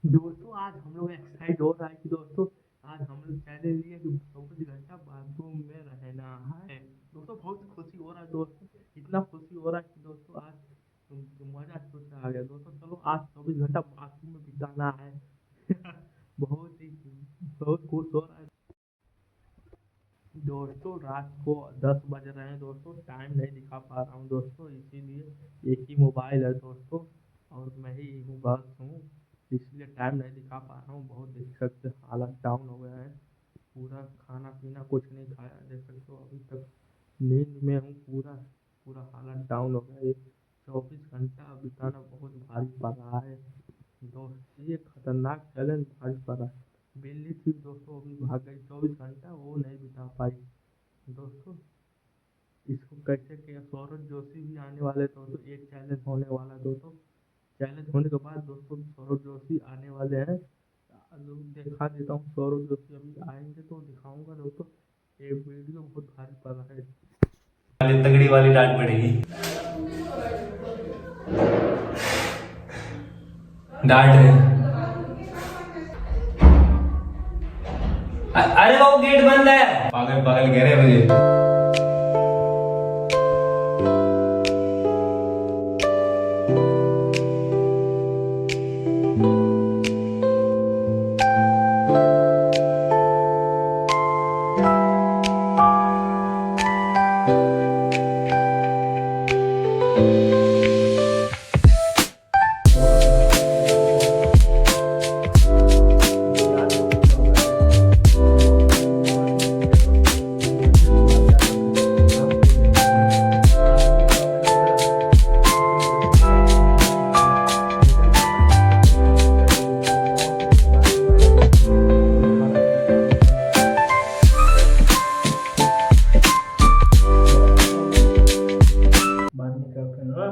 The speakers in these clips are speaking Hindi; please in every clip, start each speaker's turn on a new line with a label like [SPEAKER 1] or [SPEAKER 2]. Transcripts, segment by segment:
[SPEAKER 1] दोस्तों आज हम लोग एक्साइट हो रहा है कि दोस्तों आज हम लोग चैलेंज लिए कि 24 घंटा बाथरूम में रहना है। दोस्तों बहुत खुशी हो रहा है दोस्तों। इतना खुशी हो रहा है कि दोस्तों आज मजा कुछ आ गया दोस्तों। चलो आज 24 घंटा बाथरूम में बिताना है। बहुत ही बहुत खुश हो रहा है दोस्तों। रात को 10 बज रहे हैं दोस्तों। टाइम नहीं दिखा पा रहा हूँ दोस्तों, इसीलिए एक ही मोबाइल है दोस्तों और मैं ही हूँ बस हूँ, इसलिए टाइम नहीं दिखा पा रहा हूँ। बहुत देख सकते हैं, हालत डाउन हो गया है पूरा। खाना पीना कुछ नहीं खाया, देख सकते हो अभी तक नींद में हूँ पूरा। पूरा हालत डाउन हो गया। ये 24 घंटा बिताना बहुत भारी पड़ रहा है दोस्त। ये खतरनाक चैलेंज भारी पड़ रहा है। बिल्ली थी दोस्तों, अभी भाग गई। 24 घंटा वो नहीं बिता पाई दोस्तों। इसको कैसे किया। सौरभ जोशी भी आने वाले दोस्तों, एक चैलेंज होने वाला है दोस्तों। चैलेंज होने के बाद दोस्तों सौरभ जोशी आने वाले हैं। दिखा देता हूँ, सौरभ जोशी अभी आएंगे तो दिखाऊंगा दोस्तों। ये वीडियो बहुत भारी पड़ रहा है।
[SPEAKER 2] वाली तगड़ी वाली डांट पड़ेगी। डांट रहे। अरे वो गेट बंद है। पागल पागल कह रहे मुझे।
[SPEAKER 1] बंद करते हैं।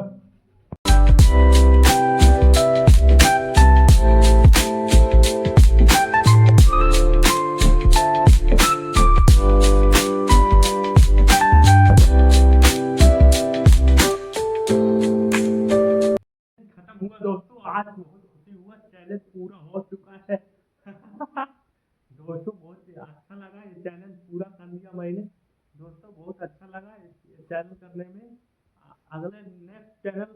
[SPEAKER 1] खत्म हुआ दोस्तों। आज बहुत खुशी हुआ, चैलेंज पूरा हो चुका है। दोस्तों बहुत ही अच्छा लगा, ये चैलेंज पूरा कर लिया मैंने दोस्तों। बहुत अच्छा लगा ये चैलेंज करने में। अगले नेक्स्ट चैनल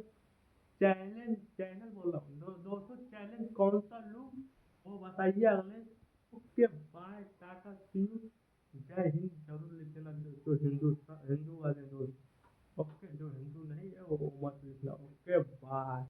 [SPEAKER 1] चैलेंज चैनल बोल रहा हूँ दोस्तों। चैलेंज कौन सा लूँ वो बताइए अगले। Okay bye, tata see you. जय हिंद जरूर लिख देना जो हिंदू वाले दोस्त। ओके जो हिंदू नहीं है वो मत लिखना। Okay bye.